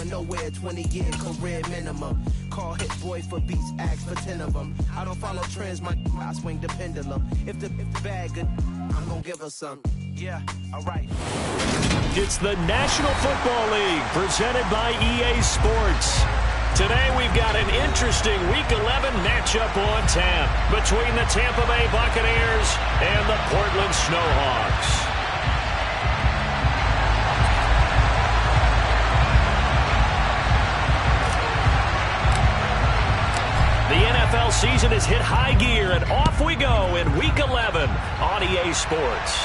going nowhere, 20-year career minimum. Call hit boy for beats, ask for 10 of them. I don't follow trends, I swing the pendulum. If the bag good, I'm gonna give her some. Yeah, alright. It's the National Football League presented by EA Sports. Today we've got an interesting Week 11 matchup on tap between the Tampa Bay Buccaneers and the Portland Snowhawks. The NFL season has hit high gear, and off we go in Week 11 on EA Sports.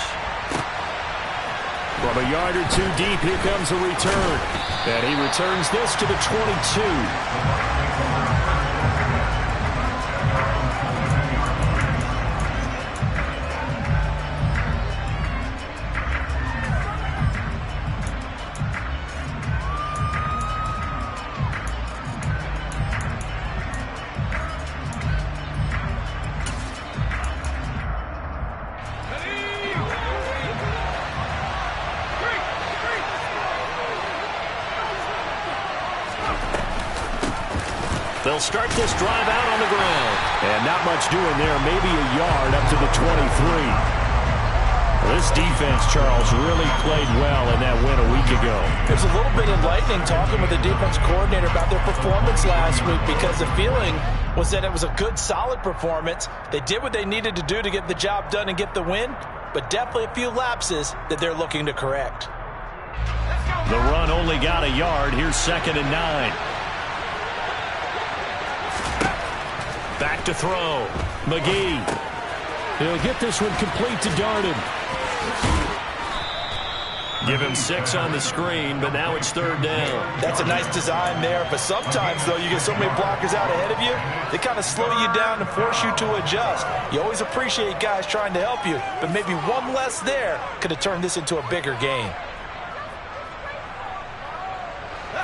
From a yard or two deep, here comes a return. And he returns this to the 22. They'll start this drive out on the ground. And not much doing there. Maybe a yard up to the 23. This defense, Charles, really played well in that win a week ago. It was a little bit enlightening talking with the defense coordinator about their performance last week, because the feeling was that it was a good, solid performance. They did what they needed to do to get the job done and get the win, but definitely a few lapses that they're looking to correct. The run only got a yard. Here's 2nd and 9. Back to throw. McGee. He'll get this one complete to Darden. Give him 6 on the screen, but now it's 3rd down. That's a nice design there, but sometimes, though, you get so many blockers out ahead of you, they kind of slow you down and force you to adjust. You always appreciate guys trying to help you, but maybe one less there could have turned this into a bigger game.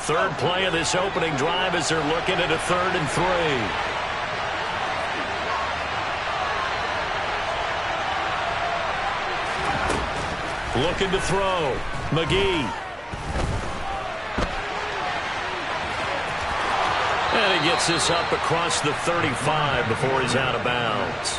Third play of this opening drive as they're looking at a 3rd and 3. Looking to throw. McGee. And he gets this up across the 35 before he's out of bounds.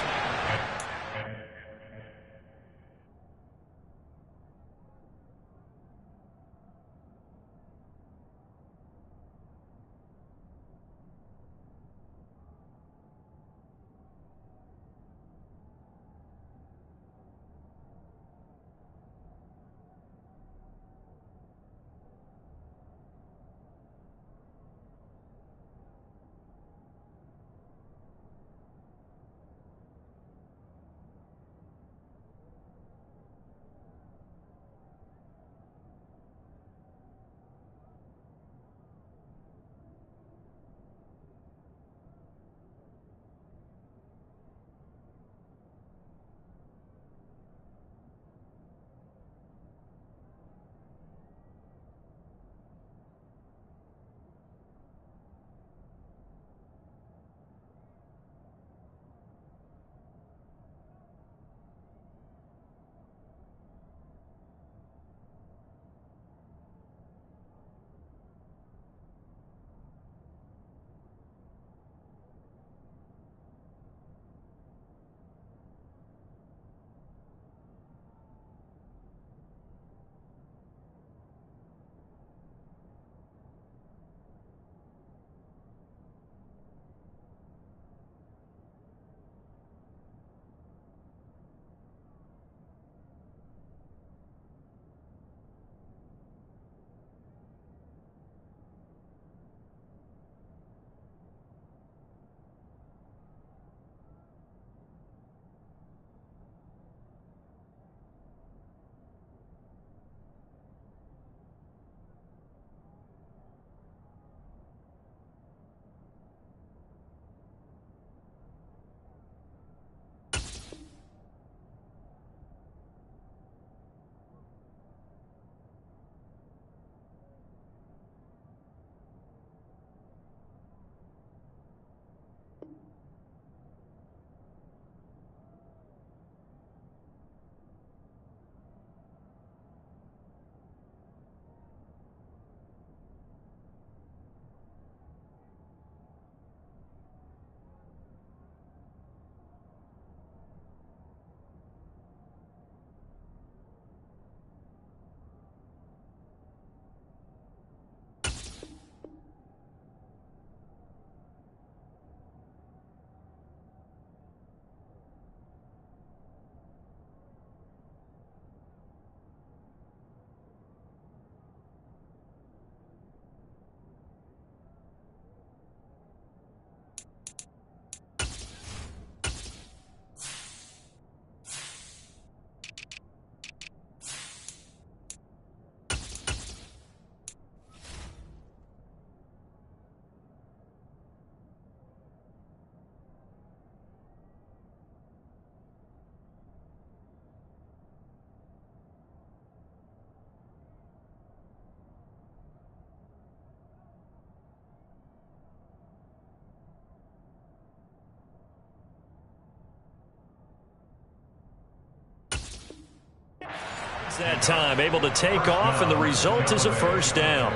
That time able to take off, and the result is a first down.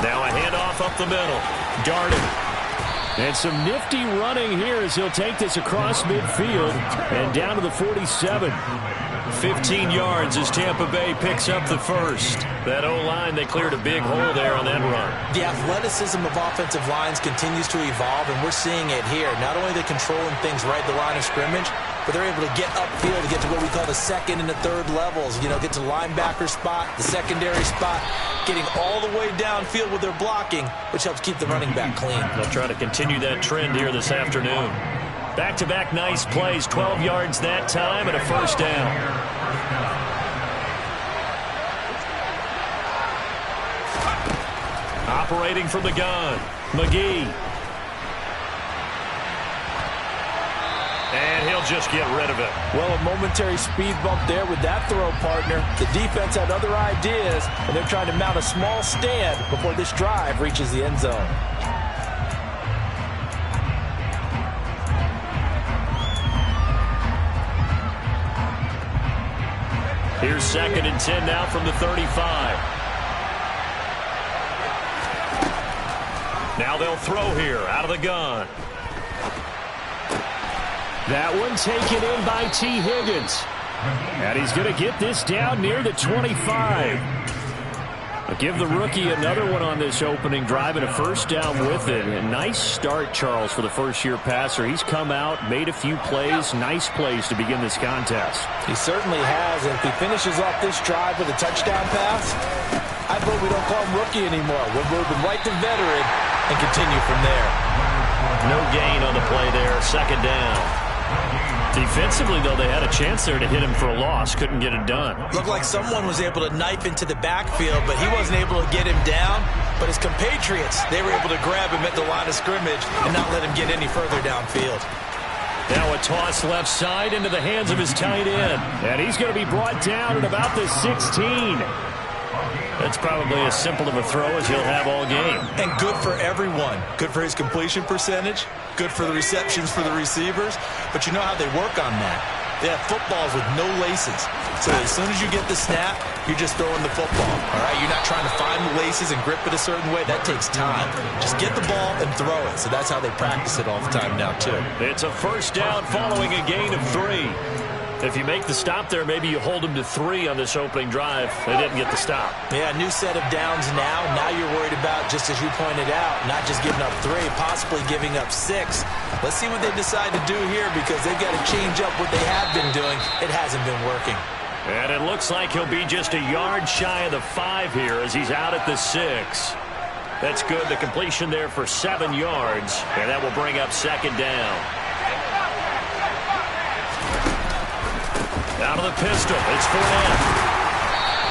Now a handoff up the middle. Darting. And some nifty running here as he'll take this across midfield and down to the 47. 15 yards as Tampa Bay picks up the first. That O-line, they cleared a big hole there on that run. The athleticism of offensive lines continues to evolve, and we're seeing it here. Not only are they controlling things right at the line of scrimmage, but they're able to get upfield to get to what we call the second and the third levels. You know, get to the linebacker spot, the secondary spot, getting all the way downfield with their blocking, which helps keep the running back clean. They'll try to continue that trend here this afternoon. Back-to-back nice plays, 12 yards that time and a first down. Operating from the gun, McGee. And he'll just get rid of it. Well, a momentary speed bump there with that throw, partner. The defense had other ideas, and they're trying to mount a small stand before this drive reaches the end zone. Here's 2nd and 10 now from the 35. Now they'll throw here out of the gun. That one taken in by T. Higgins. And he's going to get this down near the 25. I'll give the rookie another one on this opening drive and a first down with it. A nice start, Charles, for the first-year passer. He's come out, made a few plays, nice plays to begin this contest. He certainly has, and if he finishes off this drive with a touchdown pass, I vote we don't call him rookie anymore. We're moving right to veteran and continue from there. No gain on the play there, 2nd down. Defensively, though, they had a chance there to hit him for a loss. Couldn't get it done. Looked like someone was able to knife into the backfield, but he wasn't able to get him down. But his compatriots, they were able to grab him at the line of scrimmage and not let him get any further downfield. Now a toss left side into the hands of his tight end. And he's going to be brought down at about the 16. That's probably as simple of a throw as he'll have all game. And good for everyone. Good for his completion percentage. Good for the receptions for the receivers. But you know how they work on that. They have footballs with no laces. So as soon as you get the snap, you're just throwing the football. All right? You're not trying to find the laces and grip it a certain way. That takes time. Just get the ball and throw it. So that's how they practice it all the time now, too. It's a first down following a gain of 3. If you make the stop there, maybe you hold them to 3 on this opening drive. They didn't get the stop. Yeah, new set of downs now. Now you're worried about, just as you pointed out, not just giving up 3, possibly giving up 6. Let's see what they decide to do here because they've got to change up what they have been doing. It hasn't been working. And it looks like he'll be just a yard shy of the 5 here as he's out at the 6. That's good. The completion there for 7 yards, and that will bring up 2nd down. Out of the pistol, it's Fournette.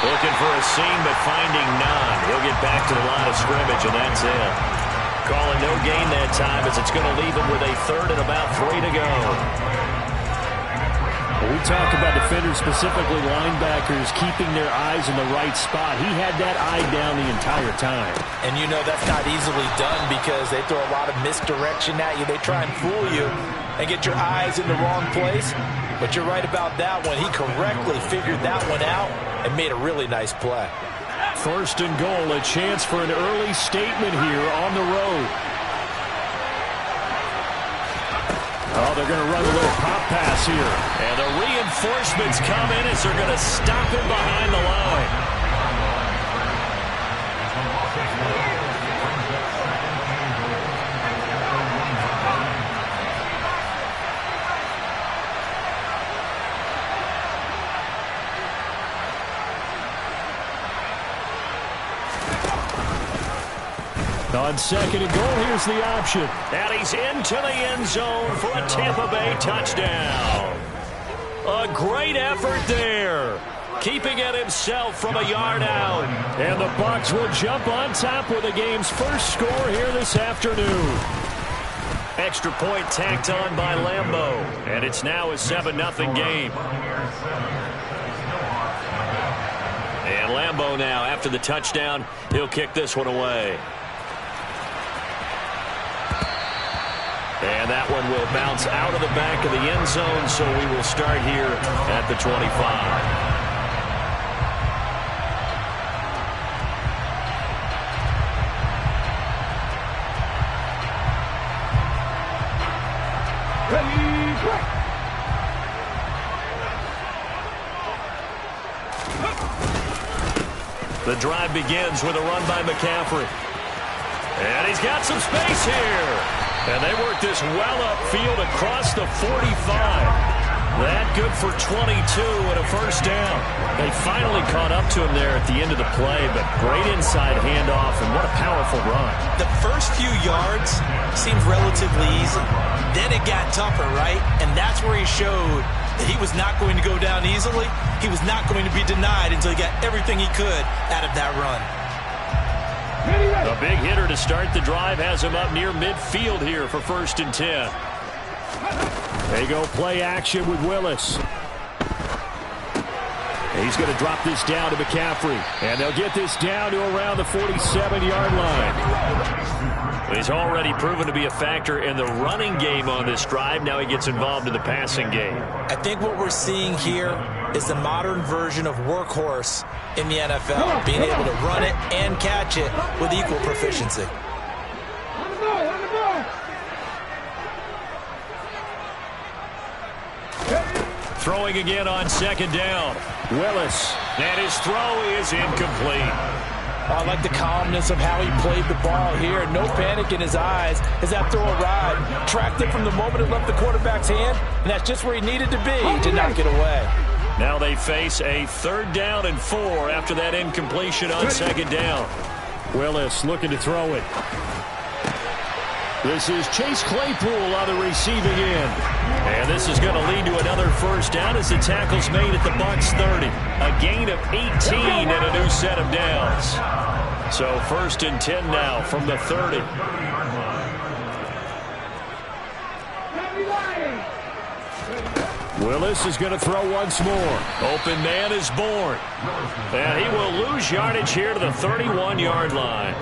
Looking for a seam, but finding none. He'll get back to the line of scrimmage, and that's it. Calling no gain that time as it's going to leave him with a 3rd and about 3 to go. Well, we talked about defenders, specifically linebackers, keeping their eyes in the right spot. He had that eye down the entire time. And you know that's not easily done because they throw a lot of misdirection at you. They try and fool you and get your eyes in the wrong place. But you're right about that one. He correctly figured that one out and made a really nice play. 1st and goal, a chance for an early statement here on the road. Oh, they're going to run a little pop pass here. And the reinforcements come in as they're going to stop him behind the line. On 2nd and goal, here's the option. And he's into the end zone for a Tampa Bay touchdown. A great effort there. keeping it himself from a yard out. And the Bucs will jump on top with the game's first score here this afternoon. Extra point tacked on by Lambeau. And it's now a 7-0 game. And Lambeau now, after the touchdown, he'll kick this one away. And that one will bounce out of the back of the end zone, so we will start here at the 25. The drive begins with a run by McCaffrey. And he's got some space here. And they work this well upfield across the 45. That good for 22 and a first down. They finally caught up to him there at the end of the play, but great inside handoff, and what a powerful run. The first few yards seemed relatively easy. Then it got tougher, right? And that's where he showed that he was not going to go down easily. He was not going to be denied until he got everything he could out of that run. A big hitter to start the drive has him up near midfield here for 1st and 10. They go play action with Willis. He's going to drop this down to McCaffrey. And they'll get this down to around the 47-yard line. He's already proven to be a factor in the running game on this drive. Now he gets involved in the passing game. I think what we're seeing here is the modern version of workhorse in the NFL, being able to run it and catch it with equal proficiency. Throwing again on 2nd down. Willis. And his throw is incomplete. I like the calmness of how he played the ball here. No panic in his eyes as that throw arrived. Tracked it from the moment it left the quarterback's hand, and that's just where he needed to be to knock it away. Now they face a 3rd down and 4 after that incompletion on 2nd down. Willis looking to throw it. This is Chase Claypool on the receiving end. And this is going to lead to another first down as the tackle's made at the Bucs 30. A gain of 18 and a new set of downs. So 1st and 10 now from the 30. Willis is going to throw once more. Open man is born. And he will lose yardage here to the 31-yard line.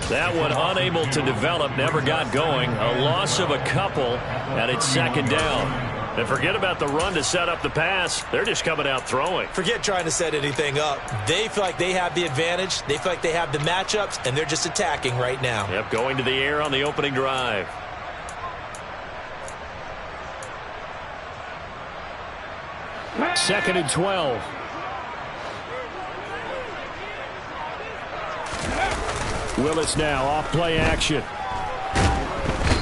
That one unable to develop, never got going. A loss of a couple, and it's 2nd down. And forget about the run to set up the pass. They're just coming out throwing. Forget trying to set anything up. They feel like they have the advantage. They feel like they have the matchups, and they're just attacking right now. Yep, going to the air on the opening drive. Second and 12. Willis now off play action.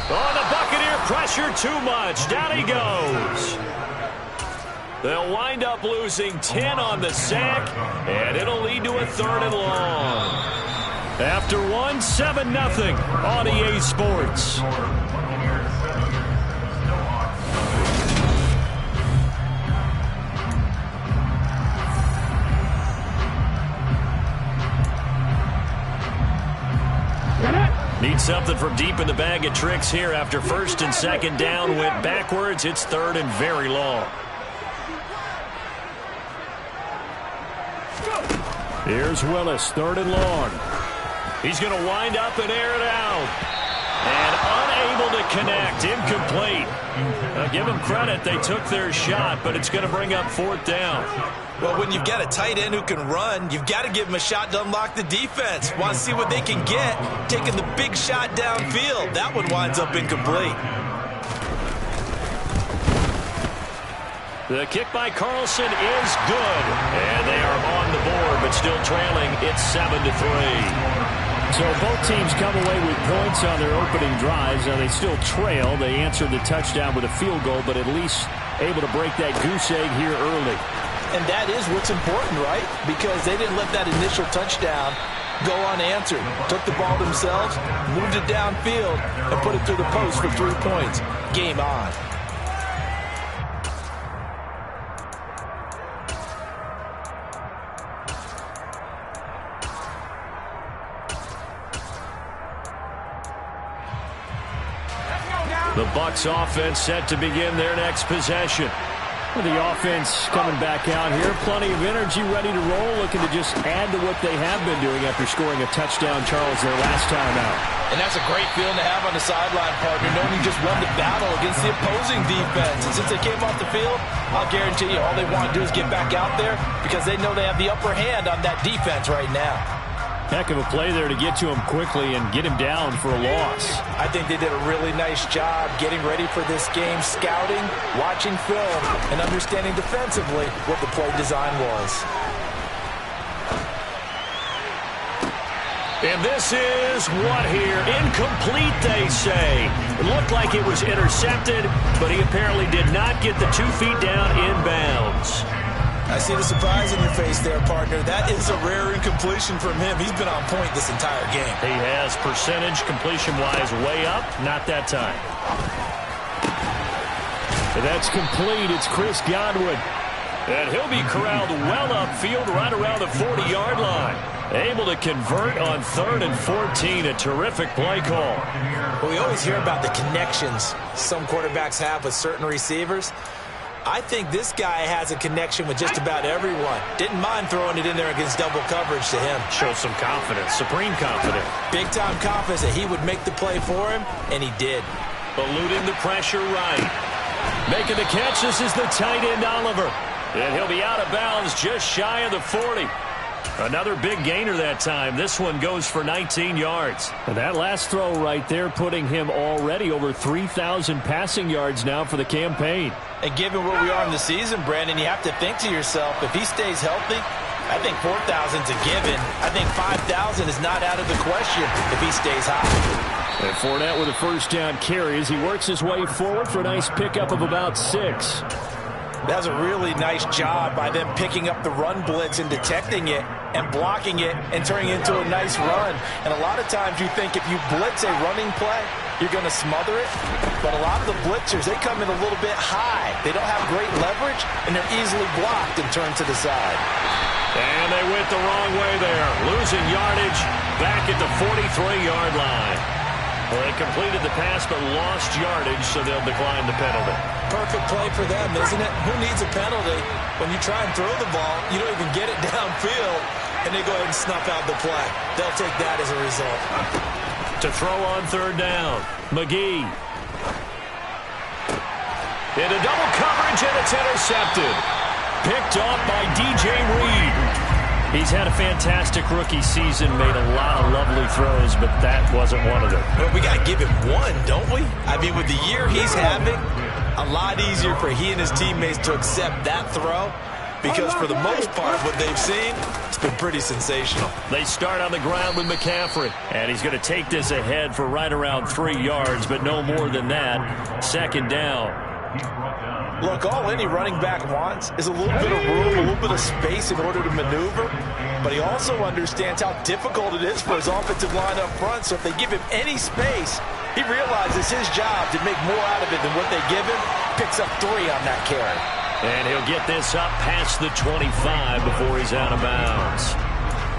Oh, the Buccaneer pressure too much. Down he goes. They'll wind up losing 10 on the sack, and it'll lead to a 3rd and long. After one, 7-0 on EA Sports. Need something from deep in the bag of tricks here after 1st and 2nd down. Went backwards. It's 3rd and very long. Here's Willis, 3rd and long. He's going to wind up and air it out. And unable to connect. Incomplete. Give them credit. They took their shot, but it's going to bring up 4th down. Well, when you've got a tight end who can run, you've got to give him a shot to unlock the defense. Want to see what they can get, taking the big shot downfield. That one winds up incomplete. The kick by Carlson is good. And they are on the board, but still trailing. It's 7-3. So both teams come away with points on their opening drives. Now they still trail. They answered the touchdown with a field goal, but at least able to break that goose egg here early. And that is what's important, right? Because they didn't let that initial touchdown go unanswered. Took the ball themselves, moved it downfield, and put it through the post for 3 points. Game on. The Bucs offense set to begin their next possession. The offense coming back out here. Plenty of energy, ready to roll, looking to just add to what they have been doing after scoring a touchdown, Charles, their last time out. And that's a great feeling to have on the sideline, partner, knowing you just won the battle against the opposing defense. And since they came off the field, I'll guarantee you all they want to do is get back out there because they know they have the upper hand on that defense right now. Heck of a play there to get to him quickly and get him down for a loss. I think they did a really nice job getting ready for this game, scouting, watching film, and understanding defensively what the play design was. And this is what here? Incomplete, they say. It looked like it was intercepted, but he apparently did not get the 2 feet down inbounds. I see the surprise in your face there, partner. That is a rare incompletion from him. He's been on point this entire game. He has percentage completion-wise way up. Not that time. That's complete. It's Chris Godwin. And he'll be corralled well upfield right around the 40-yard line. Able to convert on 3rd and 14. A terrific play call. Well, we always hear about the connections some quarterbacks have with certain receivers. I think this guy has a connection with just about everyone. Didn't mind throwing it in there against double coverage to him. Shows some confidence, supreme confidence. Big-time confidence that he would make the play for him, and he did. Eluding the pressure right. Making the catch, this is the tight end, Oliver. And he'll be out of bounds just shy of the 40. Another big gainer that time. This one goes for 19 yards. And that last throw right there putting him already over 3,000 passing yards now for the campaign. And given where we are in the season, Brandon, you have to think to yourself, if he stays healthy, I think 4,000's a given. I think 5,000 is not out of the question if he stays high. And Fournette with a first down carry as he works his way forward for a nice pickup of about 6. That was a really nice job by them picking up the run blitz and detecting it and blocking it and turning it into a nice run. And a lot of times you think if you blitz a running play, you're going to smother it. But a lot of the blitzers, they come in a little bit high. They don't have great leverage, and they're easily blocked and turned to the side. And they went the wrong way there. Losing yardage back at the 43-yard line. Well, they completed the pass but lost yardage, so they'll decline the penalty. Perfect play for them, isn't it? Who needs a penalty when you try and throw the ball, you don't even get it downfield, and they go ahead and snuff out the play. They'll take that as a result. To throw on 3rd down, McGee. Into double coverage, and it's intercepted. Picked off by DJ Reed. He's had a fantastic rookie season, made a lot of lovely throws, but that wasn't one of them. Well, we got to give him one, don't we? I mean, with the year he's having, a lot easier for he and his teammates to accept that throw because for the most part, what they've seen, it's been pretty sensational. They start on the ground with McCaffrey, and he's going to take this ahead for right around 3 yards, but no more than that. 2nd down. Look, all any running back wants is a little bit of room, a little bit of space in order to maneuver, but he also understands how difficult it is for his offensive line up front, so if they give him any space, he realizes his job to make more out of it than what they give him, picks up 3 on that carry. And he'll get this up past the 25 before he's out of bounds.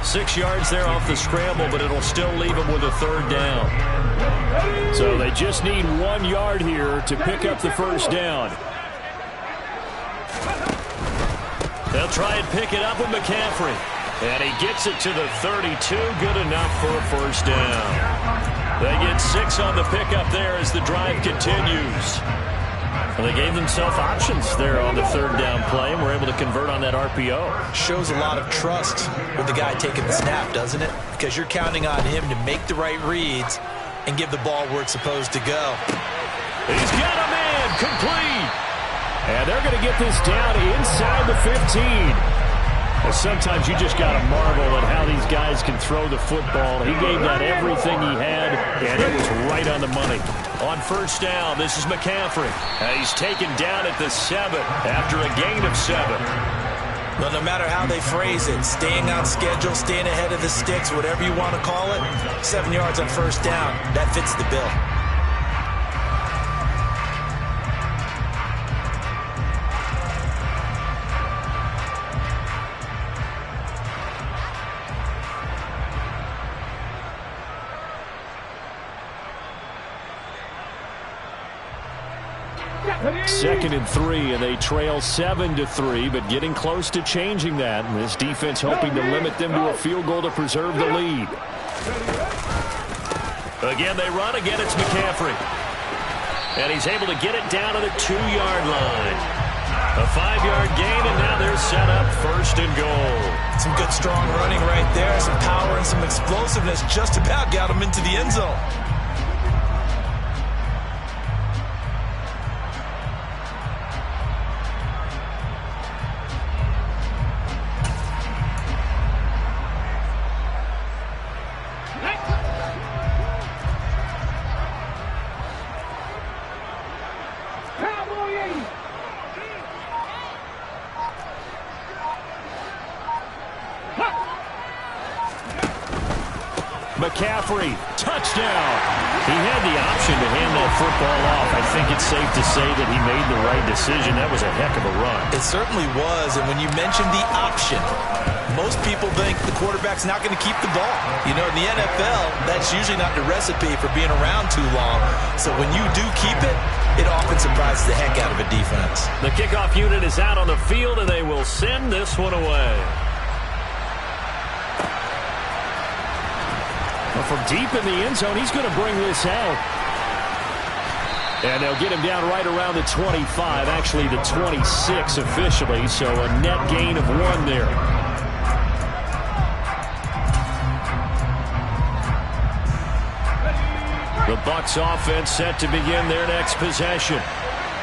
6 yards there off the scramble, but it'll still leave him with a 3rd down. So they just need 1 yard here to pick up the first down. They'll try and pick it up with McCaffrey. And he gets it to the 32. Good enough for a first down. They get 6 on the pickup there as the drive continues. Well, they gave themselves options there on the 3rd down play and were able to convert on that RPO. Shows a lot of trust with the guy taking the snap, doesn't it? Because you're counting on him to make the right reads and give the ball where it's supposed to go. He's got a man complete. And they're going to get this down inside the 15. Well, sometimes you just got to marvel at how these guys can throw the football. He gave that everything he had, and it was right on the money. On first down, this is McCaffrey. He's taken down at the 7 after a gain of 7. Well, no matter how they phrase it, staying on schedule, staying ahead of the sticks, whatever you want to call it, 7 yards on first down, that fits the bill. 2nd and 3, and they trail 7-3, but getting close to changing that. And this defense hoping to limit them to a field goal to preserve the lead. Again, they run. Again, it's McCaffrey. And he's able to get it down to the 2-yard line. A 5-yard gain, and now they're set up 1st and goal. Some good, strong running right there. Some power and some explosiveness just about got him into the end zone. McCaffrey, touchdown. He had the option to hand that football off. I think it's safe to say that he made the right decision. That was a heck of a run. It certainly was, and when you mentioned the option, most people think the quarterback's not going to keep the ball. You know, in the NFL, that's usually not the recipe for being around too long. So when you do keep it, it often surprises the heck out of a defense. The kickoff unit is out on the field, and they will send this one away. From deep in the end zone, he's going to bring this out. And they'll get him down right around the 25, actually the 26 officially, so a net gain of 1 there. The Bucs offense set to begin their next possession.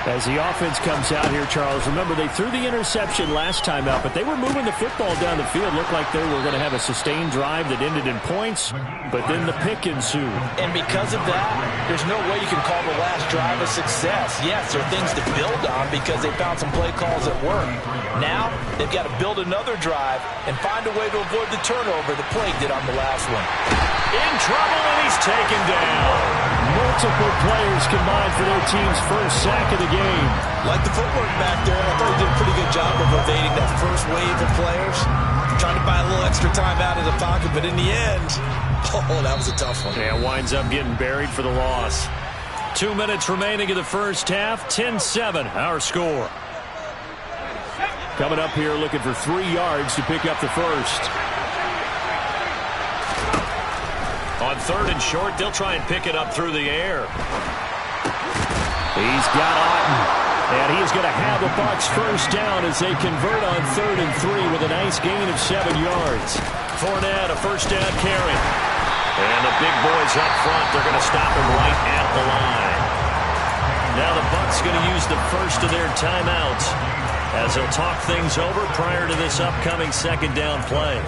As the offense comes out here, Charles, remember they threw the interception last time out, but they were moving the football down the field. Looked like they were going to have a sustained drive that ended in points, but then the pick ensued. And because of that, there's no way you can call the last drive a success. Yes, there are things to build on because they found some play calls that work. Now, they've got to build another drive and find a way to avoid the turnover the play did on the last one. In trouble, and he's taken down. Multiple players combined for their team's first sack of the game. Like the footwork back there, I thought he did a pretty good job of evading that first wave of players. Trying to buy a little extra time out of the pocket, but in the end, oh, that was a tough one. Yeah, winds up getting buried for the loss. 2 minutes remaining in the first half. 10-7, our score. Coming up here looking for 3 yards to pick up the first. On 3rd and short, they'll try and pick it up through the air. He's got Otten. And he is going to have the Bucs first down as they convert on 3rd and 3 with a nice gain of 7 yards. Fournette, a first down carry. And the big boys up front, they're going to stop him right at the line. Now the Bucs going to use the first of their timeouts as they'll talk things over prior to this upcoming 2nd down play.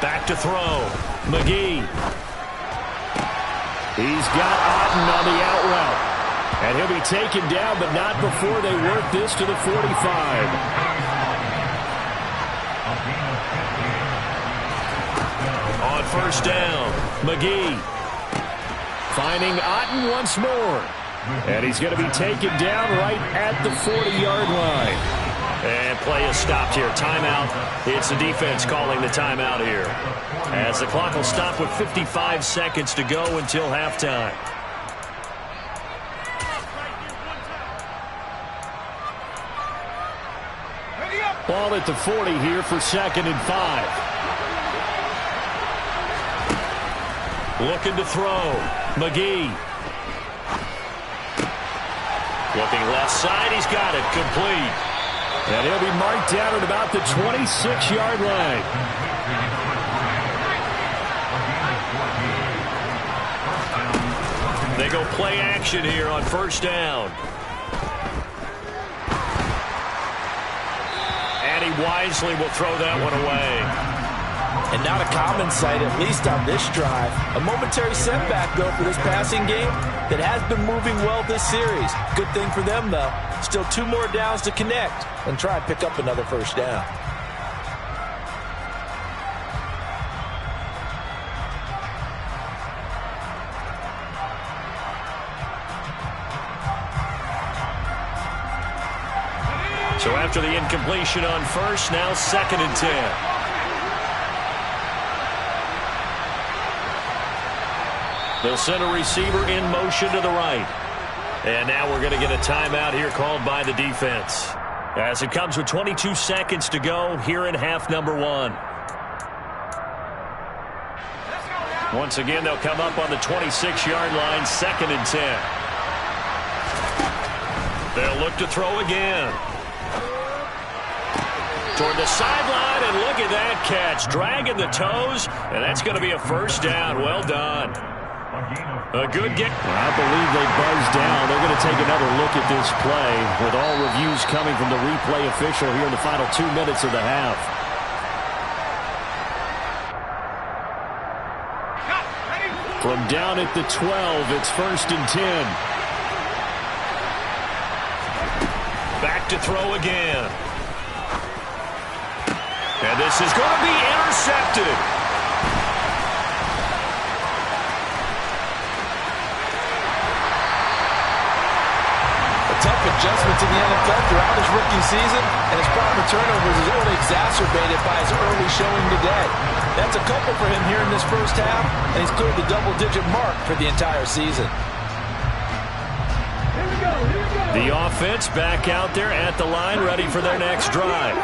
Back to throw. McGee. He's got Otten on the out route. And he'll be taken down, but not before they work this to the 45. On 1st down, McGee. Finding Otten once more. And he's going to be taken down right at the 40-yard line. And play is stopped here. Timeout. It's the defense calling the timeout here, as the clock will stop with 55 seconds to go until halftime. Ball at the 40 here for 2nd and 5. Looking to throw. McGee. Looking left side. He's got it. Complete. And he'll be marked down at about the 26-yard line. They go play action here on 1st down. And he wisely will throw that one away. And not a common sight, at least on this drive. A momentary setback, though, for this passing game that has been moving well this series. Good thing for them, though. Still 2 more downs to connect and try and pick up another 1st down. So after the incompletion on first, now 2nd and 10. They'll send a receiver in motion to the right. And now we're going to get a timeout here called by the defense, as it comes with 22 seconds to go here in half number 1. Once again, they'll come up on the 26-yard line, 2nd and 10. They'll look to throw again. Toward the sideline, and look at that catch. Dragging the toes, and that's going to be a first down. Well done. A good get. I believe they buzzed down. They're going to take another look at this play, with all reviews coming from the replay official here in the final 2 minutes of the half. From down at the 12, it's 1st and 10. Back to throw again. And this is going to be intercepted. Tough adjustment to the NFL throughout his rookie season, and his problem with turnovers is only exacerbated by his early showing today. That's a couple for him here in this first half, and he's cleared the double-digit mark for the entire season. The offense back out there at the line, ready for their next drive.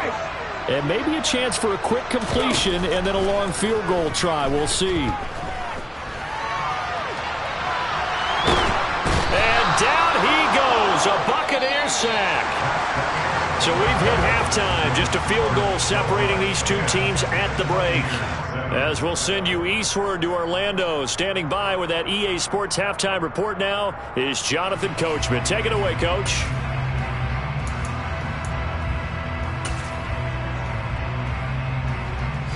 And maybe a chance for a quick completion and then a long field goal try. We'll see. Down he goes, a Buccaneer sack. So we've hit halftime, just a field goal separating these two teams at the break. As we'll send you eastward to Orlando. Standing by with that EA Sports halftime report now is Jonathan Coachman. Take it away, Coach.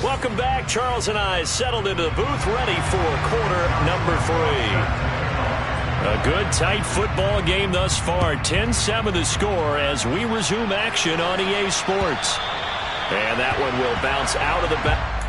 Welcome back. Charles and I settled into the booth, ready for quarter number 3. A good, tight football game thus far. 10-7 the score as we resume action on EA Sports. And that one will bounce out of the back.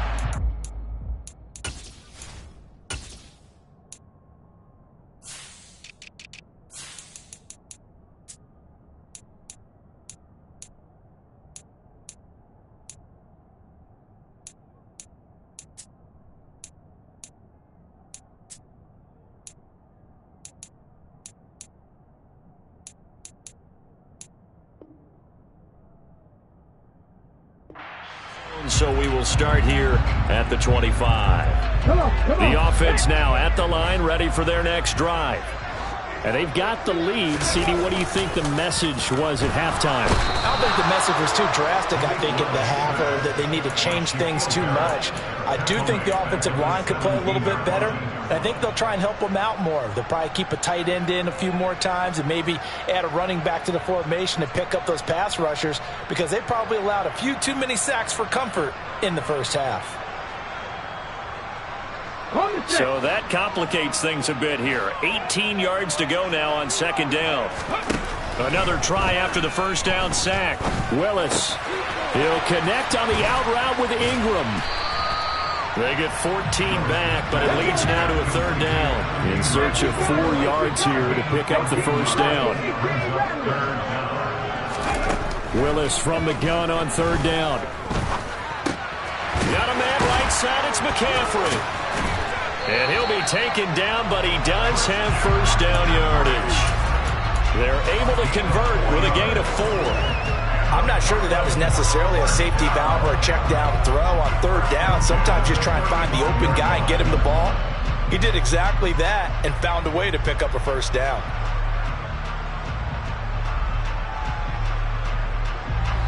So we will start here at the 25. The offense now at the line, ready for their next drive. And they've got the lead. CD, what do you think the message was at halftime? I don't think the message was too drastic, I think, in the half, or that they need to change things too much. I do think the offensive line could play a little bit better. And I think they'll try and help them out more. They'll probably keep a tight end in a few more times and maybe add a running back to the formation to pick up those pass rushers, because they probably allowed a few too many sacks for comfort in the first half. So that complicates things a bit here. 18 yards to go now on 2nd down. Another try after the first down sack. Willis. He'll connect on the out route with Ingram. They get 14 back, but it leads now to a 3rd down. In search of 4 yards here to pick up the first down. Willis from the gun on 3rd down. Got a man right side. It's McCaffrey. And he'll be taken down, but he does have first down yardage. They're able to convert with a gain of 4. I'm not sure that was necessarily a safety valve or a check down throw on 3rd down. Sometimes just try and find the open guy and get him the ball. He did exactly that and found a way to pick up a first down.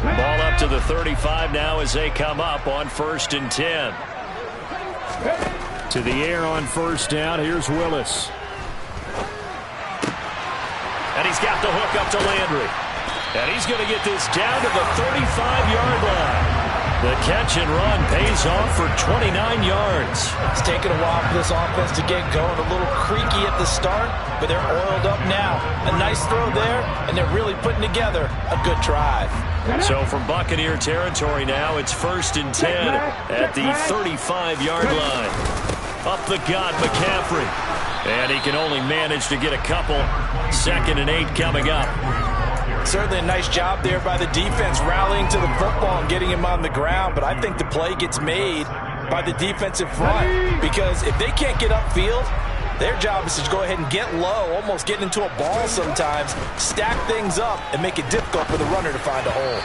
Ball up to the 35 now as they come up on 1st and 10. To the air on 1st down. Here's Willis. And he's got the hook up to Landry. And he's going to get this down to the 35-yard line. The catch and run pays off for 29 yards. It's taken a while for this offense to get going. A little creaky at the start, but they're oiled up now. A nice throw there, and they're really putting together a good drive. So from Buccaneer territory now, it's 1st and 10 at the 35-yard line. Up the gut, McCaffrey. And he can only manage to get a couple. 2nd and 8 coming up. Certainly a nice job there by the defense, rallying to the football and getting him on the ground. But I think the play gets made by the defensive front, because if they can't get upfield, their job is to go ahead and get low, almost getting into a ball sometimes, stack things up, and make it difficult for the runner to find a hole.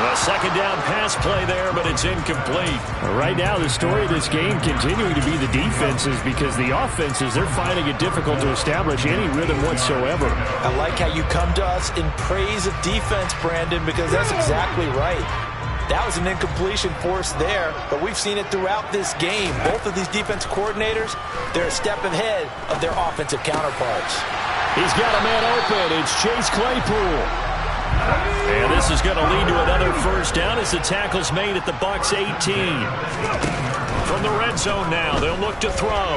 A second down pass play there, but it's incomplete. Right now, the story of this game continuing to be the defenses, because the offenses, they're finding it difficult to establish any rhythm whatsoever. I like how you come to us in praise of defense, Brandon, because that's exactly right. That was an incompletion forced there, but we've seen it throughout this game. Both of these defense coordinators, they're a step ahead of their offensive counterparts. He's got a man open. It's Chase Claypool. And this is going to lead to another first down as the tackle's made at the Bucs 18. From the red zone now, they'll look to throw.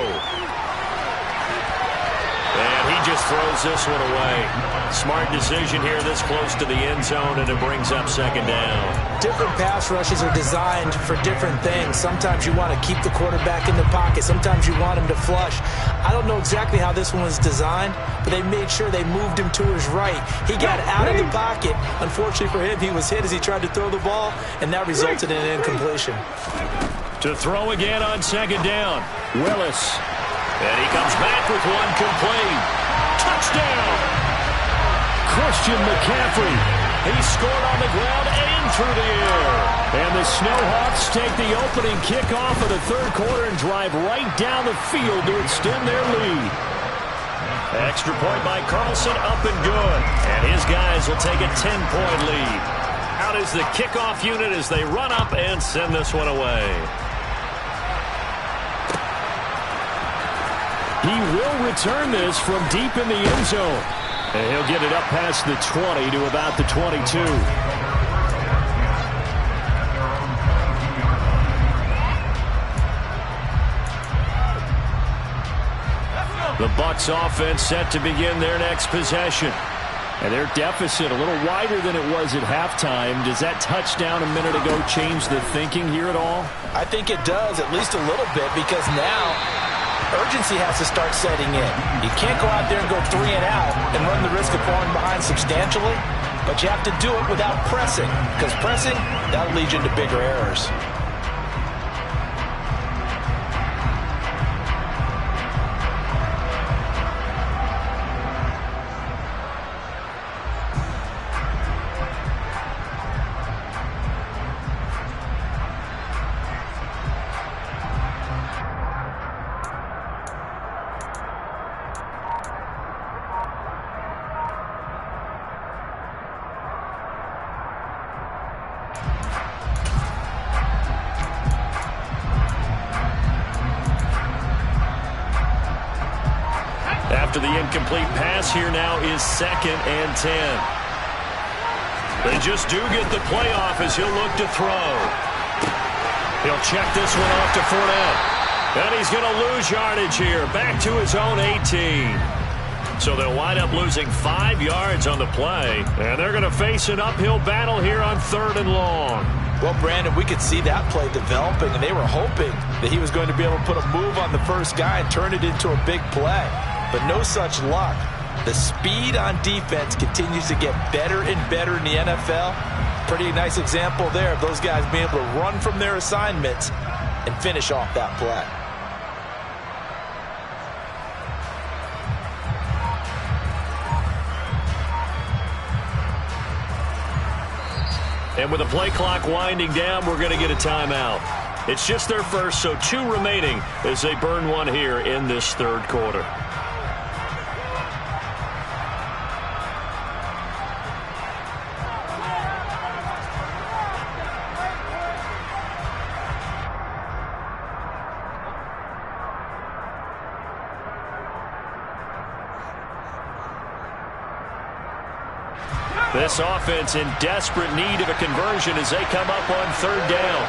And he just throws this one away. Smart decision here this close to the end zone, and it brings up second down. Different pass rushes are designed for different things. Sometimes you want to keep the quarterback in the pocket. Sometimes you want him to flush. I don't know exactly how this one was designed, but they made sure they moved him to his right. He got out of the pocket. Unfortunately for him, he was hit as he tried to throw the ball, and that resulted in an incompletion. To throw again on second down, Willis. And he comes back with one complete. Touchdown! Christian McCaffrey. He scored on the ground and through the air. And the Snowhawks take the opening kickoff of the third quarter and drive right down the field to extend their lead. Extra point by Carlson, up and good. And his guys will take a 10-point lead. Out is the kickoff unit as they run up and send this one away. He will return this from deep in the end zone. And he'll get it up past the 20 to about the 22. The Bucs offense set to begin their next possession. And their deficit a little wider than it was at halftime. Does that touchdown a minute ago change the thinking here at all? I think it does, at least a little bit, because now urgency has to start setting in. You can't go out there and go 3 and out and run the risk of falling behind substantially, but you have to do it without pressing, because pressing, that'll lead you into bigger errors. After the incomplete pass, here now is 2nd and 10. They just do get the playoff as he'll look to throw. He'll check this one off to Fournette. And he's going to lose yardage here, back to his own 18. So they'll wind up losing 5 yards on the play. And they're going to face an uphill battle here on 3rd and long. Well, Brandon, we could see that play developing, and they were hoping that he was going to be able to put a move on the first guy and turn it into a big play. But no such luck. The speed on defense continues to get better and better in the NFL. Pretty nice example there of those guys being able to run from their assignments and finish off that play. And with the play clock winding down, we're going to get a timeout. It's just their first, so 2 remaining as they burn one here in this 3rd quarter. This offense in desperate need of a conversion as they come up on 3rd down.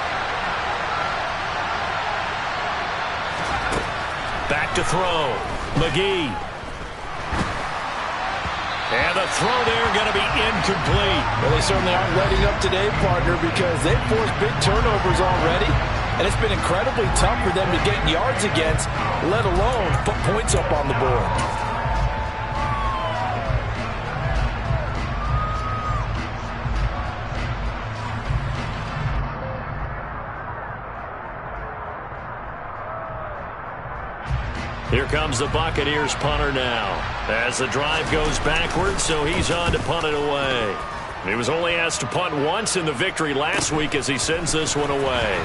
Back to throw. McGee. And the throw there going to be incomplete. Well, they certainly aren't letting up today, partner, because they've forced big turnovers already. And it's been incredibly tough for them to get yards against, let alone put points up on the board. Here comes the Buccaneers punter now. As the drive goes backwards, so he's on to punt it away. He was only asked to punt once in the victory last week as he sends this one away.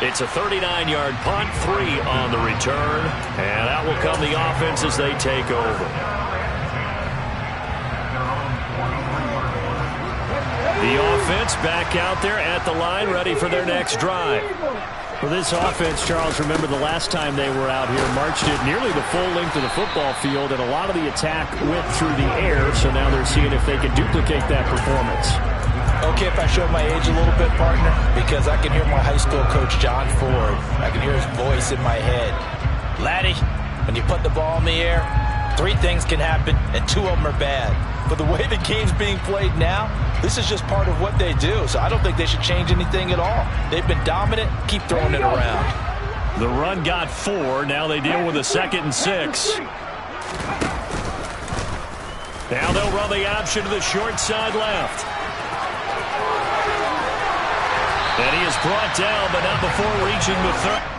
It's a 39-yard punt, 3 on the return, and out will come the offense as they take over. The offense back out there at the line, ready for their next drive. For this offense, Charles, remember the last time they were out here, marched it nearly the full length of the football field, and a lot of the attack went through the air, so now they're seeing if they can duplicate that performance. Okay, if I show my age a little bit, partner, because I can hear my high school coach, John Ford. I can hear his voice in my head. Laddie, when you put the ball in the air, 3 things can happen, and 2 of them are bad. But the way the game's being played now, this is just part of what they do, so I don't think they should change anything at all. They've been dominant. Keep throwing it around. The run got 4. Now they deal with a 2nd and 6. Now they'll run the option to the short side left. And he is brought down, but not before reaching the 30.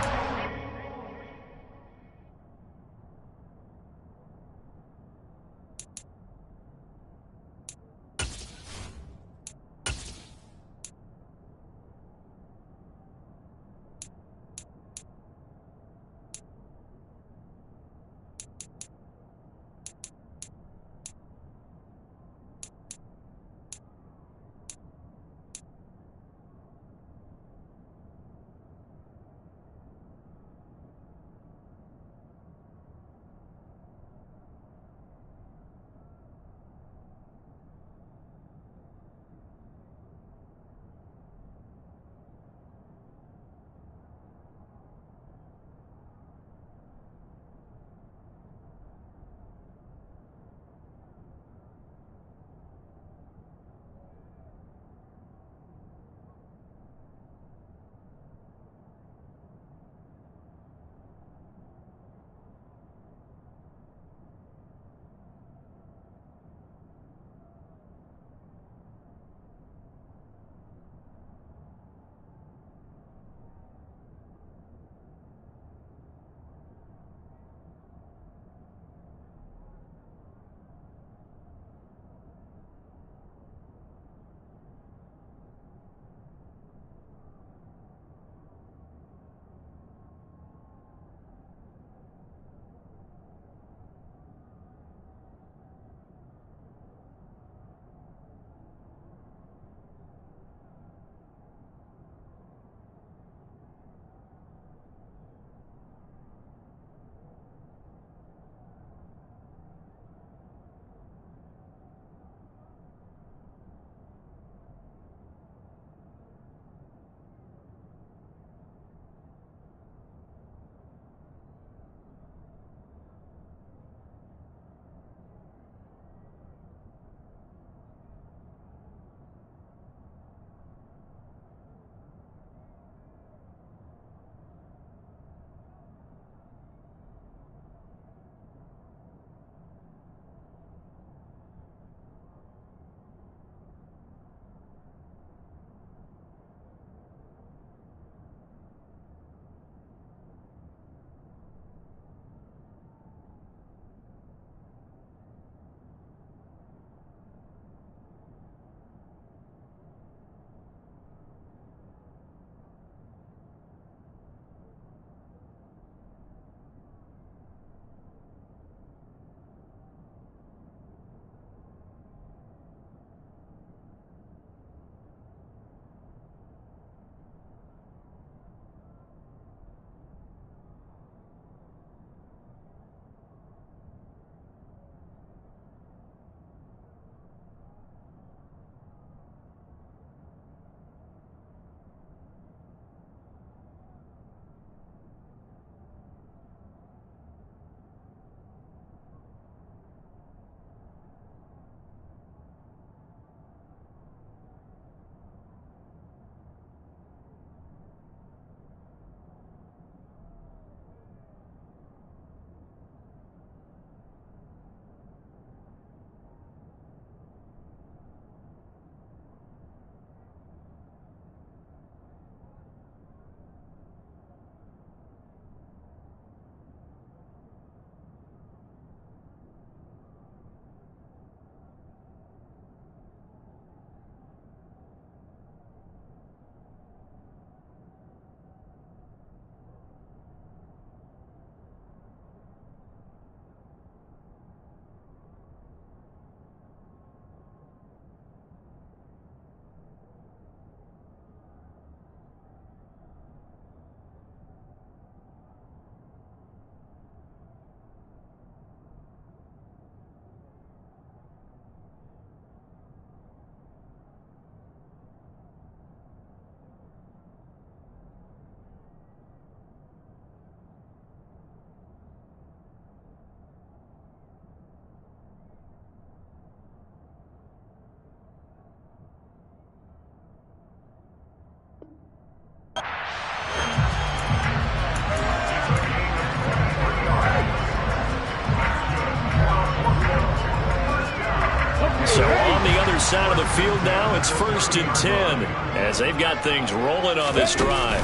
side of the field now. It's 1st and 10 as they've got things rolling on this drive.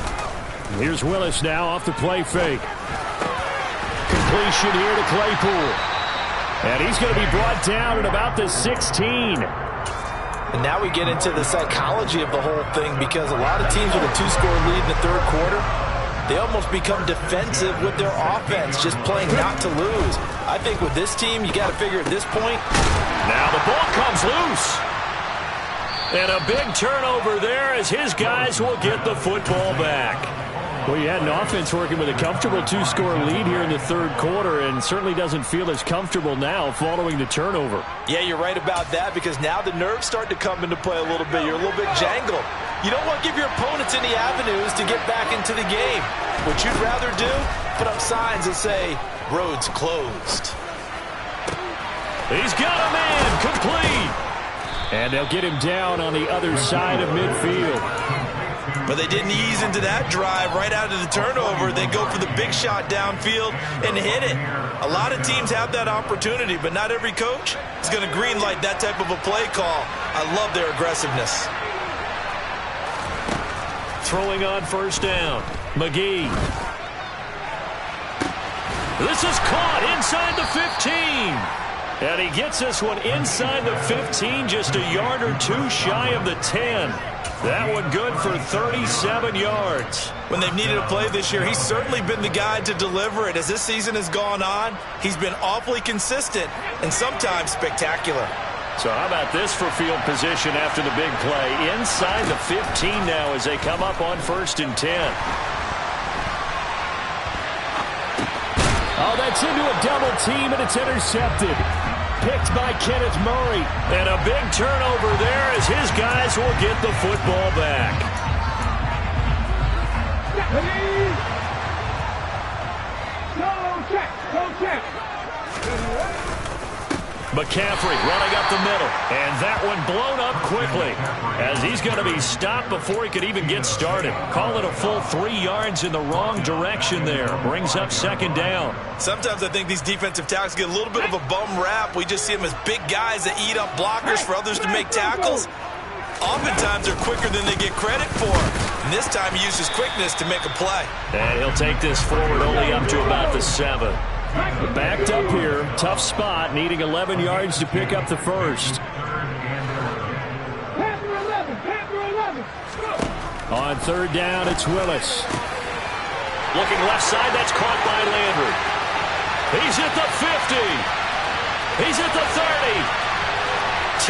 Here's Willis now off the play fake. Completion here to Claypool. And he's going to be brought down at about the 16. And now we get into the psychology of the whole thing, because a lot of teams with a 2-score lead in the third quarter, they almost become defensive with their offense, just playing not to lose. I think with this team, you got to figure at this point. Now the ball comes loose. And a big turnover there as his guys will get the football back. Well, you had an offense working with a comfortable 2-score lead here in the third quarter, and certainly doesn't feel as comfortable now following the turnover. Yeah, you're right about that, because now the nerves start to come into play a little bit. You're a little bit jangled. You don't want to give your opponents any avenues to get back into the game. What you'd rather do, put up signs that say, roads closed. He's got a man, complete. And they'll get him down on the other side of midfield. But they didn't ease into that drive right out of the turnover. They go for the big shot downfield and hit it. A lot of teams have that opportunity, but not every coach is going to green light that type of a play call. I love their aggressiveness. Throwing on 1st down. McGee. This is caught inside the 15. And he gets this one inside the 15, just a yard or two shy of the 10. That one good for 37 yards. When they've needed a play this year, he's certainly been the guy to deliver it. As this season has gone on, he's been awfully consistent and sometimes spectacular. So how about this for field position after the big play? Inside the 15 now as they come up on 1st and 10. Oh, that's into a double team, and it's intercepted. Picked by Kenneth Murray. And a big turnover there as his guys will get the football back. McCaffrey running up the middle. And that one blown up quickly as he's going to be stopped before he could even get started. Call it a full 3 yards in the wrong direction there. Brings up 2nd down. Sometimes I think these defensive tackles get a little bit of a bum rap. We just see them as big guys that eat up blockers for others to make tackles. Oftentimes they're quicker than they get credit for. And this time he uses quickness to make a play. And he'll take this forward only up to about the 7. Backed up here. Tough spot. Needing 11 yards to pick up the first. On 3rd down, it's Willis. Looking left side, that's caught by Landry. He's at the 50. He's at the 30.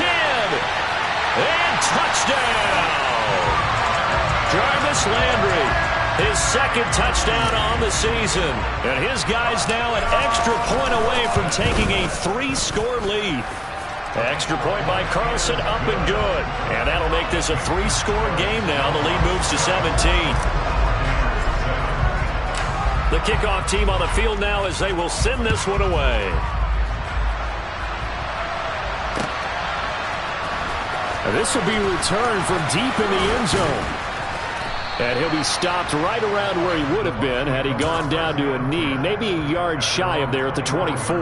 10. And touchdown. Jarvis Landry. His 2nd touchdown on the season. And his guys now an extra point away from taking a 3-score lead. Extra point by Carlson, up and good. And that'll make this a 3-score game now. The lead moves to 17. The kickoff team on the field now as they will send this one away. And this will be returned from deep in the end zone. And he'll be stopped right around where he would have been had he gone down to a knee, maybe a yard shy of there at the 24.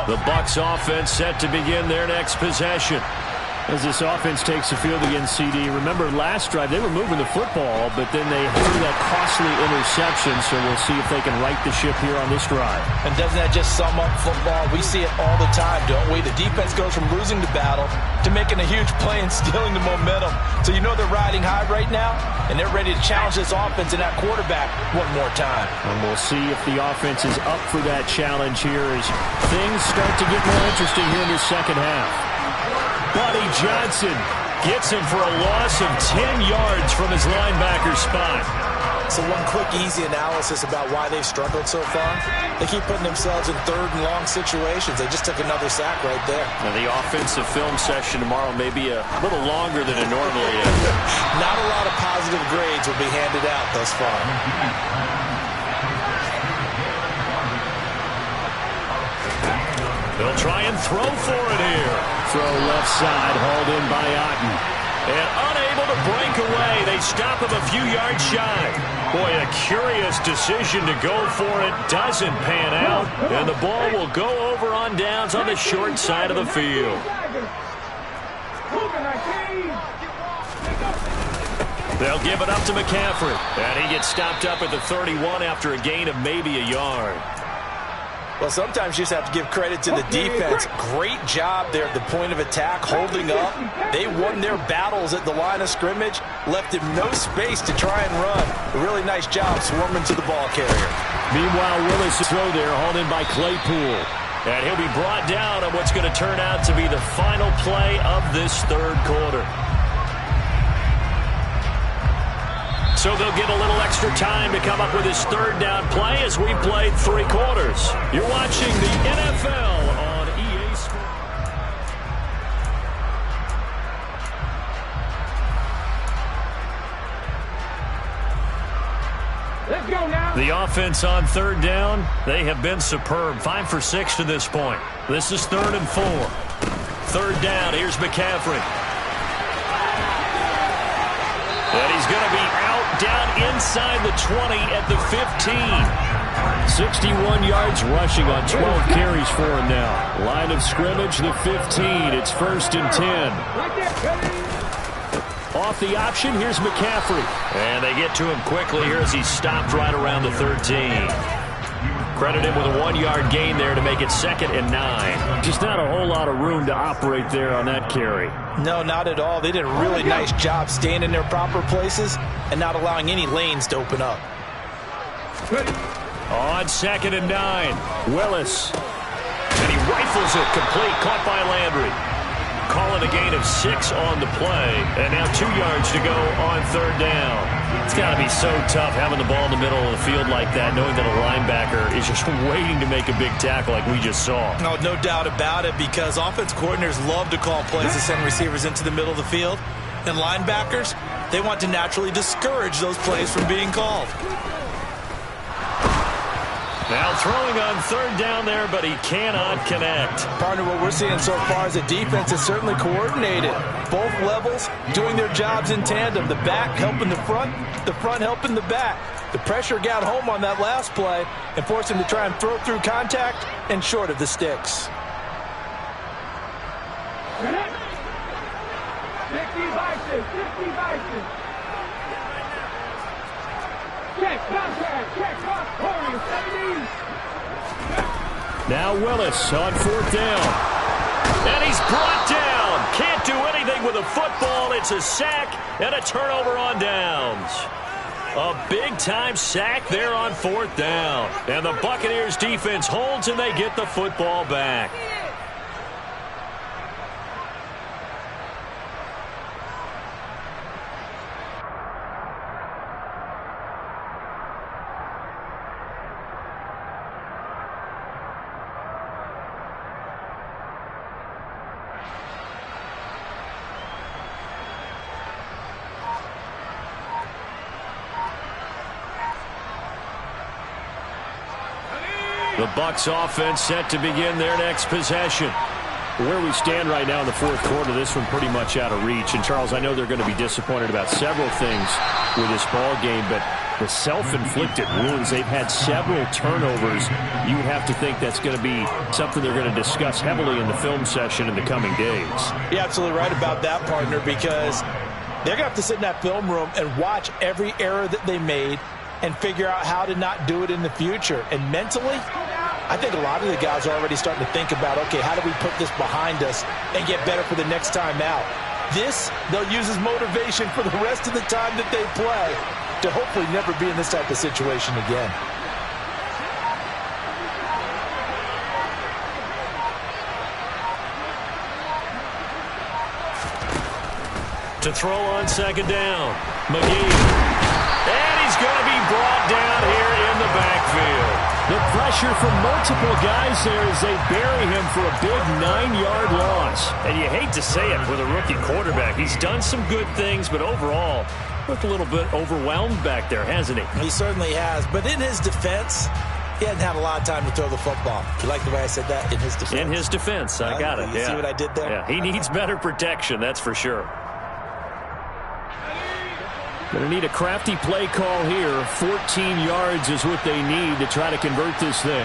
The Bucs offense set to begin their next possession. As this offense takes the field against CD, remember last drive they were moving the football, but then they threw that costly interception, so we'll see if they can right the ship here on this drive. And doesn't that just sum up football? We see it all the time, don't we? The defense goes from losing the battle to making a huge play and stealing the momentum. So you know they're riding high right now, and they're ready to challenge this offense and that quarterback one more time. And we'll see if the offense is up for that challenge here as things start to get more interesting here in the second half. Buddy Johnson gets him for a loss of 10 yards from his linebacker spot. So one quick, easy analysis about why they've struggled so far. They keep putting themselves in 3rd and long situations. They just took another sack right there. Now the offensive film session tomorrow may be a little longer than it normally is. Not a lot of positive grades will be handed out thus far. They'll try and throw for it here. Throw left side, hauled in by Otten. And unable to break away. They they stop him a few yards shy. Boy, a curious decision to go for it. Doesn't pan out. And the ball will go over on downs on the short side of the field. They'll give it up to McCaffrey. And he gets stopped up at the 31 after a gain of maybe a yard. Well, sometimes you just have to give credit to the defense. Great job there at the point of attack, holding up. They won their battles at the line of scrimmage, left him no space to try and run. A really nice job swarming to the ball carrier. Meanwhile, Willis throw there, hauled in by Claypool. And he'll be brought down on what's going to turn out to be the final play of this third quarter. So they'll get a little extra time to come up with his third down play as we played 3 quarters. You're watching the NFL on EA Sports. Let's go now. The offense on third down, they have been superb. 5 for 6 to this point. This is 3rd and 4. Third down, here's McCaffrey. And he's going to be out down inside the 20 at the 15. 61 yards rushing on 12 carries for him now. Line of scrimmage, the 15. It's 1st and 10. Off the option, here's McCaffrey. And they get to him quickly here as he's stopped right around the 13. Credit him with a 1-yard gain there to make it 2nd and 9. Just not a whole lot of room to operate there on that carry. No, not at all. They did a really nice job staying in their proper places and not allowing any lanes to open up. On 2nd and 9, Willis. And he rifles it complete, caught by Landry. Calling a gain of 6 on the play. And now 2 yards to go on third down. It's got to be so tough having the ball in the middle of the field like that, knowing that a linebacker is just waiting to make a big tackle like we just saw. No doubt about it, because offense coordinators love to call plays to send receivers into the middle of the field. And linebackers, they want to naturally discourage those plays from being called. Now throwing on third down there, but he cannot connect. Partner, what we're seeing so far is the defense is certainly coordinated. Both levels doing their jobs in tandem. The back helping the front helping the back. The pressure got home on that last play and forced him to try and throw through contact and short of the sticks. Now Willis on 4th down. And he's brought down. Can't do anything with a football. It's a sack and a turnover on downs. A big-time sack there on 4th down. And the Buccaneers defense holds and they get the football back. The Bucs offense set to begin their next possession. Where we stand right now in the 4th quarter, this one pretty much out of reach. And, Charles, I know they're going to be disappointed about several things with this ball game, but the self-inflicted wounds, they've had several turnovers. You would have to think that's going to be something they're going to discuss heavily in the film session in the coming days. You're absolutely right about that, partner, because they're going to have to sit in that film room and watch every error that they made and figure out how to not do it in the future. And mentally, I think a lot of the guys are already starting to think about, okay, how do we put this behind us and get better for the next time out? This, they'll use as motivation for the rest of the time that they play to hopefully never be in this type of situation again. To throw on 2nd down, McGee. And he's going to be brought down here in the backfield. The pressure from multiple guys there as they bury him for a big 9-yard loss. And you hate to say it with a rookie quarterback. He's done some good things, but overall, looked a little bit overwhelmed back there, hasn't he? He certainly has. But in his defense, he hadn't had a lot of time to throw the football. You like the way I said that? In his defense. In his defense. I got it. You see what I did there? Yeah, he needs better protection, that's for sure. Going to need a crafty play call here. 14 yards is what they need to try to convert this thing.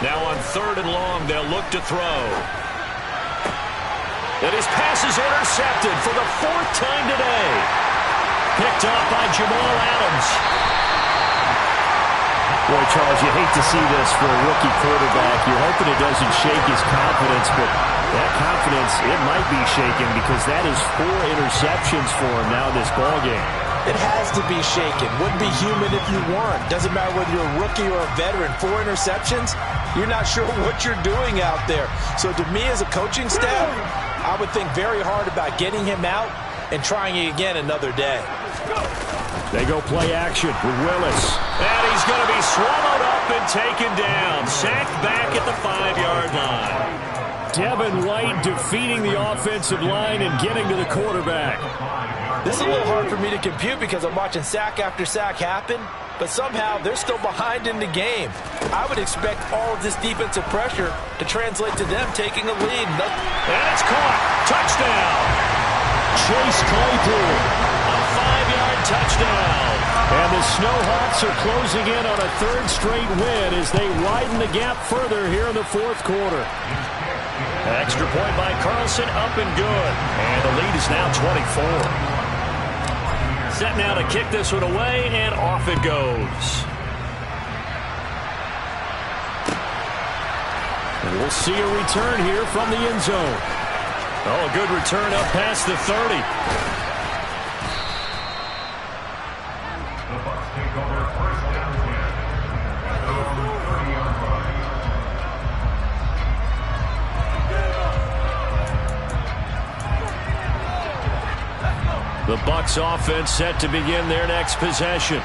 Now on 3rd and long, they'll look to throw. And his pass is intercepted for the 4th time today. Picked off by Jamal Adams. Boy, Charles, you hate to see this for a rookie quarterback. You're hoping it doesn't shake his confidence, but that confidence, it might be shaken because that is 4 interceptions for him now in this ballgame. It has to be shaken. Wouldn't be human if you weren't. Doesn't matter whether you're a rookie or a veteran. 4 interceptions, you're not sure what you're doing out there. So to me as a coaching staff, I would think very hard about getting him out and trying it again another day. They go play action with Willis. And he's going to be swallowed up and taken down. Sacked back at the 5-yard line. Devin White defeating the offensive line and getting to the quarterback. This is a little hard for me to compute because I'm watching sack after sack happen, but somehow they're still behind in the game. I would expect all of this defensive pressure to translate to them taking a lead. And it's caught. Touchdown. Chase Claypool. A 5-yard touchdown. And the Snowhawks are closing in on a 3rd straight win as they widen the gap further here in the 4th quarter. Extra point by Carlson, up and good. And the lead is now 24. Set now to kick this one away, and off it goes. And we'll see a return here from the end zone. Oh, a good return up past the 30. The Bucs offense set to begin their next possession.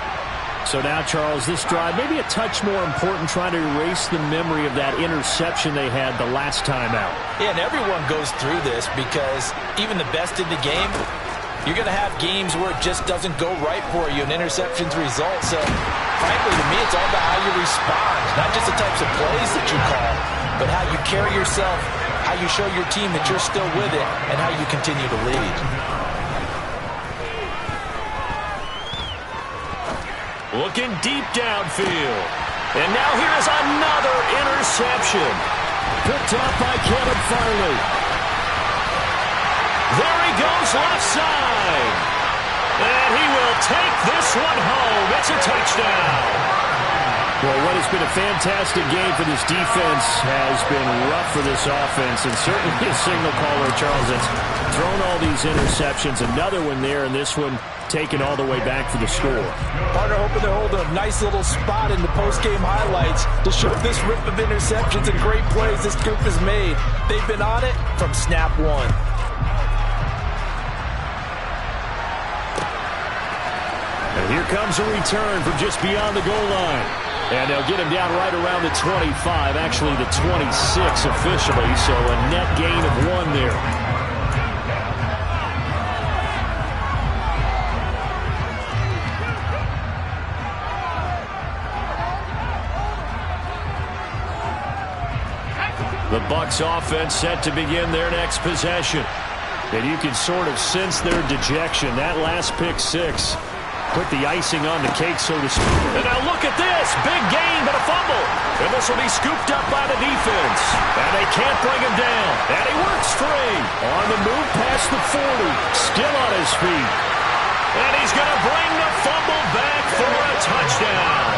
So now, Charles, this drive maybe a touch more important, trying to erase the memory of that interception they had the last time out. Yeah, and everyone goes through this because even the best in the game, you're going to have games where it just doesn't go right for you and interceptions result. So, frankly, to me, it's all about how you respond, not just the types of plays that you call, but how you carry yourself, how you show your team that you're still with it, and how you continue to lead. Looking deep downfield. And now here is another interception. Picked up by Kevin Farley. There he goes left side. And he will take this one home. It's a touchdown. Well, what has been a fantastic game for this defense has been rough for this offense, and certainly a signal caller, Charles, that's thrown all these interceptions. Another one there, and this one taken all the way back for the score. Partner hoping they're holding a nice little spot in the post-game highlights to show this rip of interceptions and great plays this group has made. They've been on it from snap one. And here comes a return from just beyond the goal line. And they'll get him down right around the 25, actually the 26 officially, so a net gain of 1 there. The Bucs offense set to begin their next possession. And you can sort of sense their dejection. That last pick six put the icing on the cake, so to speak. And now look at this. Big gain, but a fumble. And this will be scooped up by the defense. And they can't bring him down. And he works free. On the move past the 40. Still on his feet. And he's going to bring the fumble back for a touchdown.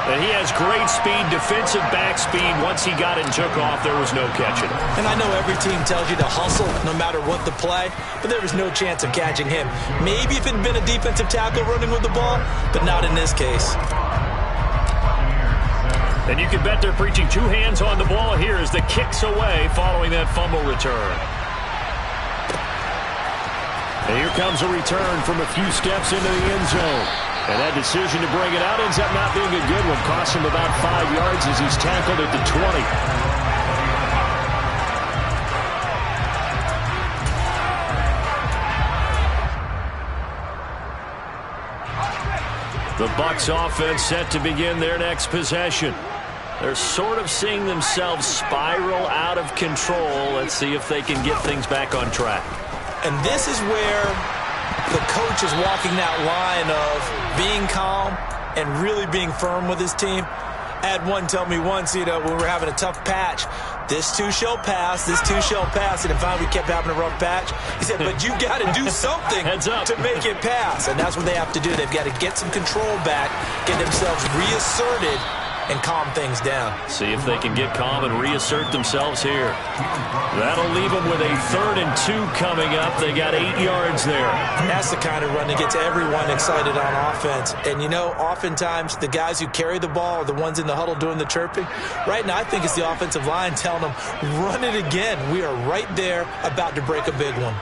And he has great speed, defensive back speed. Once he got it and took off, there was no catching. And I know every team tells you to hustle no matter what the play, but there was no chance of catching him. Maybe if it had been a defensive tackle running with the ball, but not in this case. And you can bet they're preaching 2 hands on the ball here as the kick's away following that fumble return. And here comes a return from a few steps into the end zone. And that decision to bring it out ends up not being a good one. Costs him about 5 yards as he's tackled at the 20. The Bucs offense set to begin their next possession. They're sort of seeing themselves spiral out of control. Let's see if they can get things back on track. And this is where the coach is walking that line of being calm and really being firm with his team. I had one tell me once, when we were having a tough patch, this too shall pass, this too shall pass. And finally we kept having a rough patch. He said, but you got to do something to make it pass. And that's what they have to do. They've got to get some control back, get themselves reasserted, and calm things down. See if they can get calm and reassert themselves here. That'll leave them with a 3rd and 2 coming up. They got 8 yards there. That's the kind of run that gets everyone excited on offense. And, oftentimes the guys who carry the ball are the ones in the huddle doing the chirping. Right now, I think it's the offensive line telling them, run it again. We are right there about to break a big one.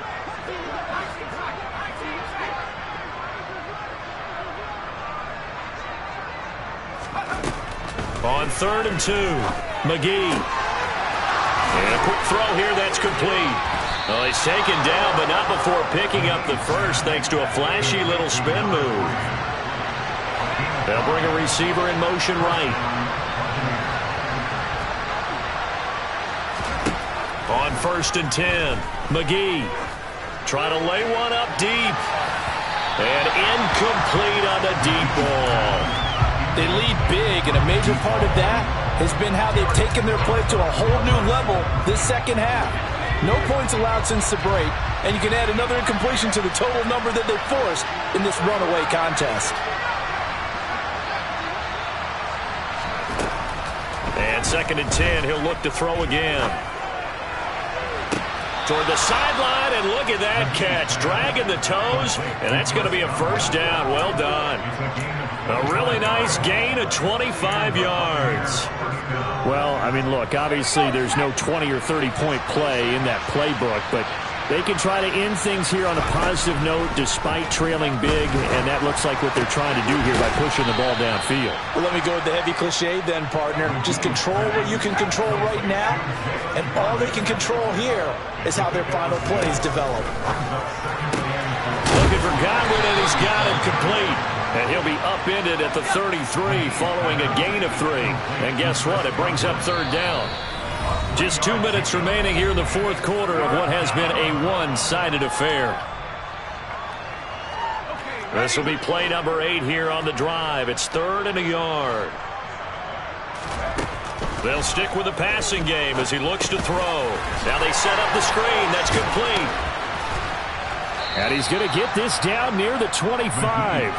On 3rd and 2, McGee. And a quick throw here, that's complete. Well, he's taken down, but not before picking up the first, thanks to a flashy little spin move. They'll bring a receiver in motion right. On 1st and 10, McGee. Try to lay one up deep. And incomplete on the deep ball. They lead big, and a major part of that has been how they've taken their play to a whole new level this second half. No points allowed since the break, and you can add another incompletion to the total number that they forced in this runaway contest. And 2nd and 10, he'll look to throw again. Toward the sideline, and look at that catch. Dragging the toes, and that's going to be a 1st down. Well done. A really nice gain of 25 yards. Well, look, obviously there's no 20 or 30-point play in that playbook, but they can try to end things here on a positive note despite trailing big, and that looks like what they're trying to do here by pushing the ball downfield. Well, let me go with the heavy cliche then, partner. Just control what you can control right now, and all they can control here is how their final plays develop. Looking for Godwin, and he's got him complete. And he'll be upended at the 33 following a gain of 3. And guess what? It brings up 3rd down. Just 2 minutes remaining here in the 4th quarter of what has been a one-sided affair. This will be play number 8 here on the drive. It's 3rd and a yard. They'll stick with the passing game as he looks to throw. Now they set up the screen. That's complete. And he's going to get this down near the 25.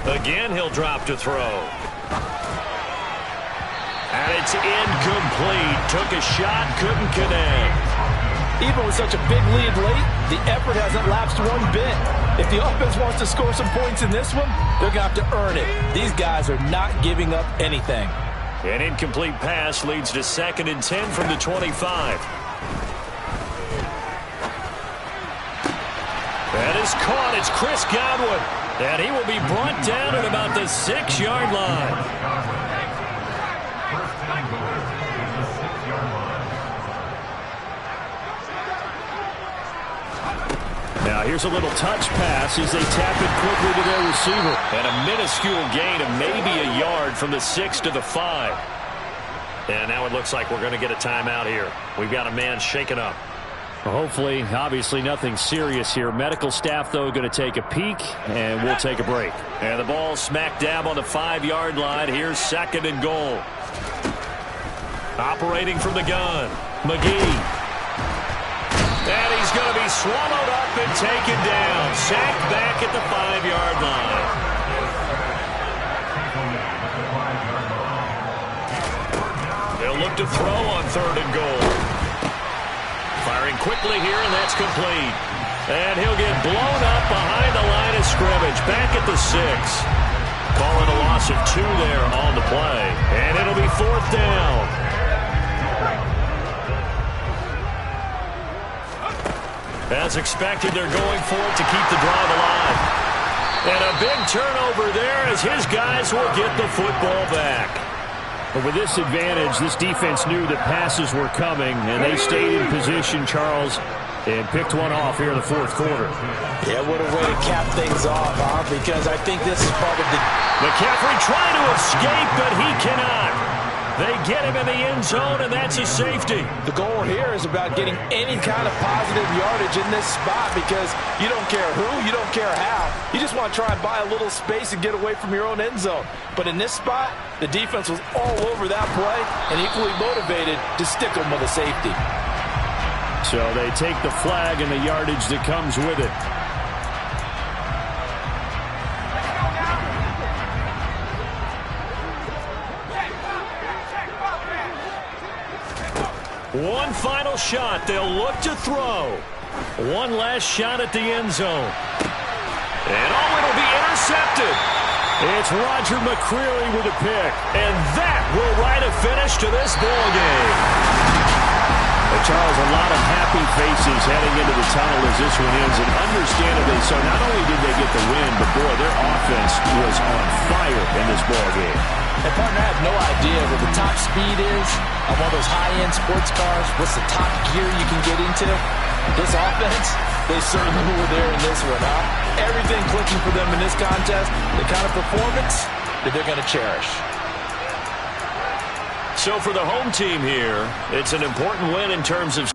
Again, he'll drop to throw. And it's incomplete. Took a shot, couldn't connect. Even with such a big lead late, the effort hasn't lapsed one bit. If the offense wants to score some points in this one, they're going to have to earn it. These guys are not giving up anything. An incomplete pass leads to 2nd and 10 from the 25. That is caught. It's Chris Godwin. And he will be brought down at about the 6-yard line. Now here's a little touch pass as they tap it quickly to their receiver. And a minuscule gain of maybe a yard from the 6 to the 5. And now it looks like we're going to get a timeout here. We've got a man shaken up. Well, hopefully, obviously nothing serious here. Medical staff, though, going to take a peek, and we'll take a break. And the ball smack dab on the 5-yard line. Here's 2nd and goal. Operating from the gun, McGee. And he's going to be swallowed up and taken down. Sacked back at the 5-yard line. They'll look to throw on 3rd and goal. Firing quickly here, and that's complete. And he'll get blown up behind the line of scrimmage. Back at the 6. Calling a loss of 2 there on the play. And it'll be 4th down. As expected, they're going for it to keep the drive alive. And a big turnover there as his guys will get the football back. But with this advantage, this defense knew that passes were coming, and they stayed in position, Charles. and picked one off here in the fourth quarter. Yeah, what a way to cap things off, huh? Because I think this is part of the... McCaffrey trying to escape, but he cannot. They get him in the end zone, and that's a safety. The goal here is about getting any kind of positive yardage in this spot because you don't care who, you don't care how. You just want to try and buy a little space and get away from your own end zone. But in this spot, the defense was all over that play and equally motivated to stick them with a safety. So they take the flag and the yardage that comes with it. One final shot. They'll look to throw. One last shot at the end zone. And it'll be intercepted. It's Roger McCreary with a pick. And that will write a finish to this ball game. Charles, a lot of happy faces heading into the tunnel as this one ends, and understandably so. Not only did they get the win, but boy, their offense was on fire in this ball game. And partner, I have no idea what the top speed is on one of those high-end sports cars. What's the top gear you can get into? This offense, they certainly were there in this one, huh? Everything clicking for them in this contest, the kind of performance that they're going to cherish. So for the home team here, it's an important win in terms of...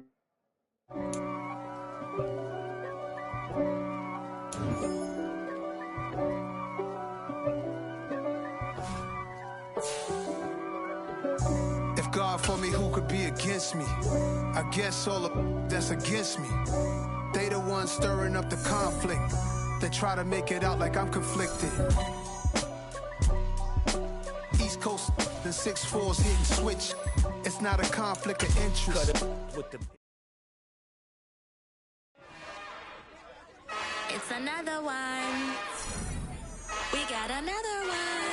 If God for me, who could be against me? I guess all of that's against me. They the ones stirring up the conflict. They try to make it out like I'm conflicted. East Coast, the 6'4's hitting switch. It's not a conflict of interest. It's another one. We got another one.